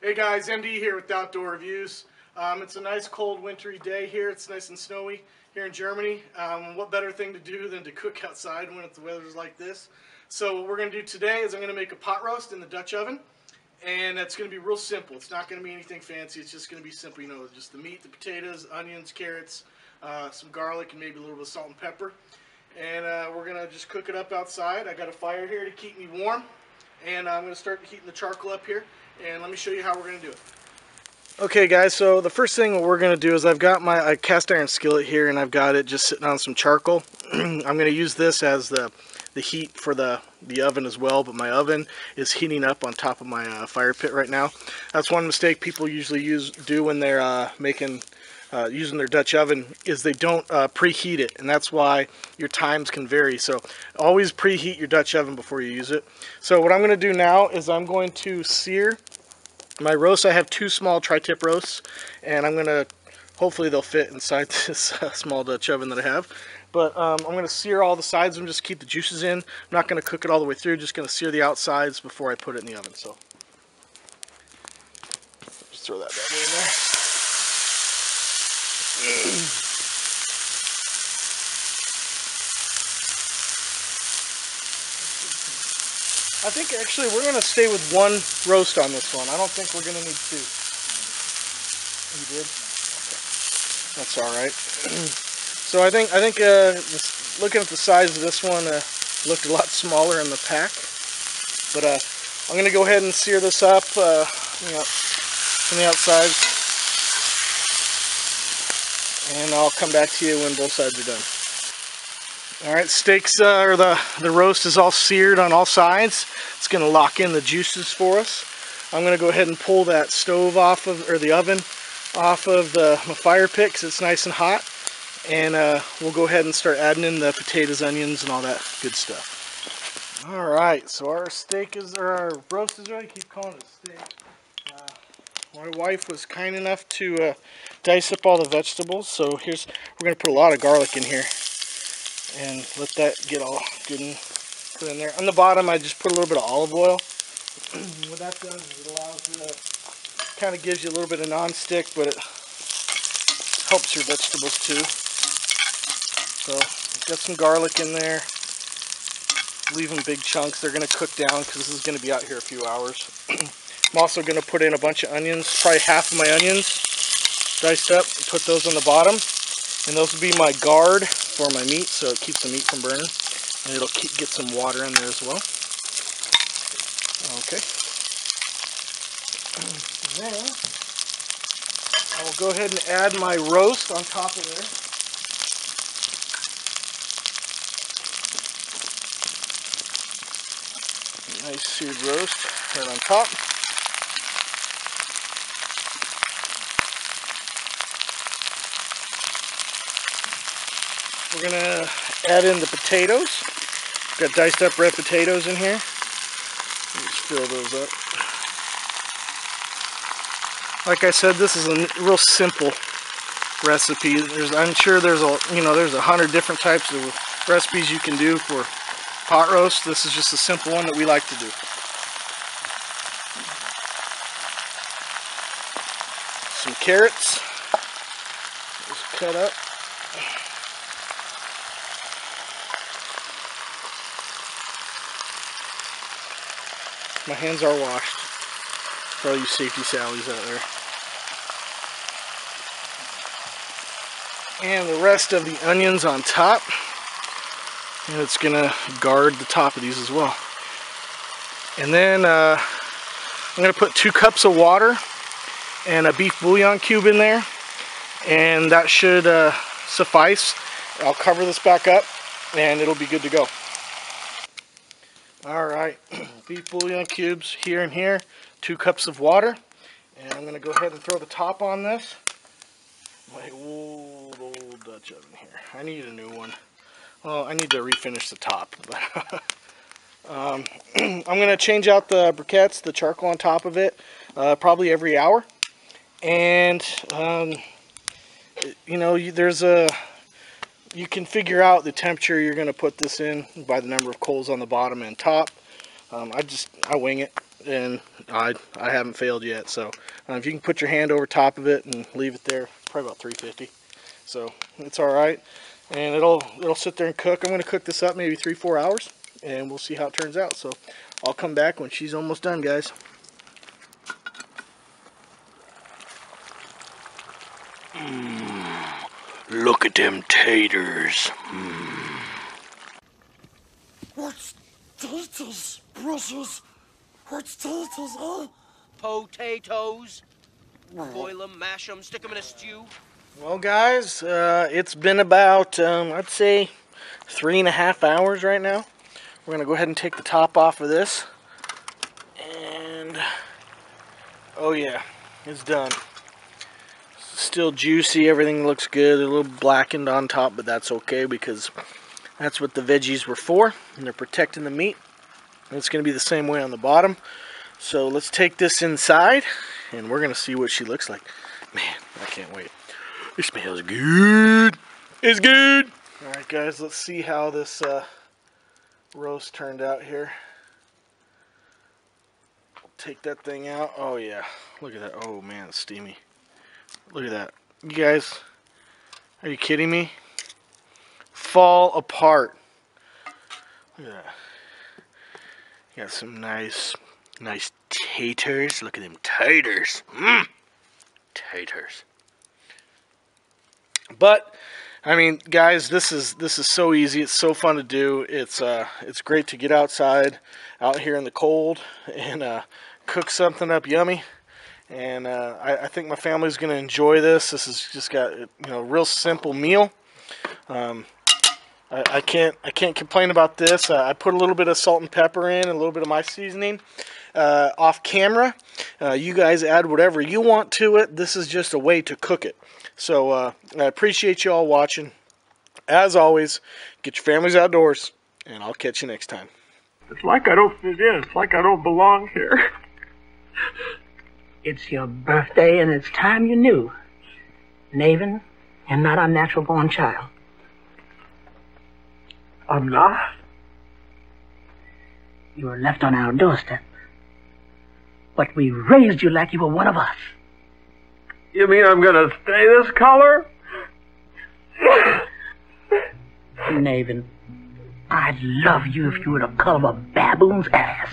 Hey guys, MD here with Outdoor Reviews. It's a nice cold wintry day here. It's nice and snowy here in Germany. What better thing to do than to cook outside when the weather's like this? So what we're going to do today is I'm going to make a pot roast in the Dutch oven. And that's going to be real simple. It's not going to be anything fancy. It's just going to be simple, you know, just the meat, the potatoes, onions, carrots, some garlic, and maybe a little bit of salt and pepper. And we're going to just cook it up outside. I got a fire here to keep me warm. And I'm going to start heating the charcoal up here. And let me show you how we're going to do it. Okay guys, so the first thing what we're going to do is I've got my cast iron skillet here, and I've got it just sitting on some charcoal. I'm going to use this as the heat for the oven as well, but my oven is heating up on top of my fire pit right now. That's one mistake people usually do when they're using their Dutch oven, is they don't preheat it, and that's why your times can vary. So always preheat your Dutch oven before you use it. So what I'm going to do now is I'm going to sear my roast. I have two small tri-tip roasts, and I'm going to, hopefully they'll fit inside this small Dutch oven that I have. But I'm going to sear all the sides and just keep the juices in. I'm not going to cook it all the way through, just going to sear the outsides before I put it in the oven. So just throw that bad boy in there. I think actually we're going to stay with one roast on this one. I don't think we're going to need two. You did? Okay. That's all right. So I think looking at the size of this one, looked a lot smaller in the pack. But I'm going to go ahead and sear this up, from the outside. And I'll come back to you when both sides are done. Alright, steaks, or the roast is all seared on all sides. It's going to lock in the juices for us. I'm going to go ahead and pull that stove off of, or the oven off of my fire pit because it's nice and hot. And we'll go ahead and start adding in the potatoes, onions, and all that good stuff. Alright, so our roast is ready. I keep calling it a steak. My wife was kind enough to dice up all the vegetables, so we're going to put a lot of garlic in here and let that get all good and put in there. On the bottom, I just put a little bit of olive oil. What that does is it allows kind of gives you a little bit of non-stick, but it helps your vegetables too. So got some garlic in there. Leave them big chunks. They're going to cook down because this is going to be out here a few hours. I'm also going to put in a bunch of onions, probably half of my onions diced up, put those on the bottom, and those will be my guard for my meat, so it keeps the meat from burning, and it'll get some water in there as well. Okay. And then I will go ahead and add my roast on top of there. Nice seared roast right on top. We're going to add in the potatoes. Got diced up red potatoes in here. Let's fill those up. Like I said, this is a real simple recipe. I'm sure there's 100 different types of recipes you can do for pot roast. This is just a simple one that we like to do. Some carrots. Just cut up. My hands are washed for all you safety Sallies out there. And the rest of the onions on top. And it's going to guard the top of these as well. And then I'm going to put 2 cups of water and a beef bouillon cube in there. And that should suffice. I'll cover this back up and it'll be good to go. Alright, beef bouillon cubes here and here, 2 cups of water, and I'm going to go ahead and throw the top on this. My old Dutch oven here. I need a new one. Well, I need to refinish the top. I'm going to change out the briquettes, the charcoal on top of it, probably every hour. And, you can figure out the temperature you're going to put this in by the number of coals on the bottom and top. I wing it. and I haven't failed yet. So if you can put your hand over top of it and leave it there, probably about 350. So it's all right, and it'll sit there and cook. I'm going to cook this up maybe 3-4 hours, and we'll see how it turns out. So I'll come back when she's almost done, guys. Look at them taters. What's taters, precious? What's taters, huh? Potatoes. Boil them, mash them, stick them in a stew. Well, guys, it's been about, I'd say, 3.5 hours right now. We're going to go ahead and take the top off of this. And, oh yeah, it's done. Still juicy, everything looks good. A little blackened on top, but that's okay because that's what the veggies were for, and they're protecting the meat. And it's going to be the same way on the bottom. So let's take this inside, and we're going to see what she looks like. Man, I can't wait. It smells good. It's good. All right, guys, let's see how this roast turned out here. Take that thing out. Oh yeah, look at that. Oh man, it's steamy. Look at that. You guys, are you kidding me? Fall apart. Look at that. Got some nice taters. Look at them taters. Taters. But I mean, guys, this is so easy. It's so fun to do. It's great to get outside, out here in the cold, and cook something up yummy. And I think my family's going to enjoy this. This has just got, a real simple meal. I can't complain about this. I put a little bit of salt and pepper in, and a little bit of my seasoning off camera. You guys add whatever you want to it. This is just a way to cook it. So I appreciate you all watching. As always, get your families outdoors, and I'll catch you next time. It's like I don't fit in. It's like I don't belong here. It's your birthday, and it's time you knew. Naven, you're not our natural-born child. I'm not? You were left on our doorstep. But we raised you like you were one of us. You mean I'm gonna stay this color? Naven, I'd love you if you were the color of a baboon's ass.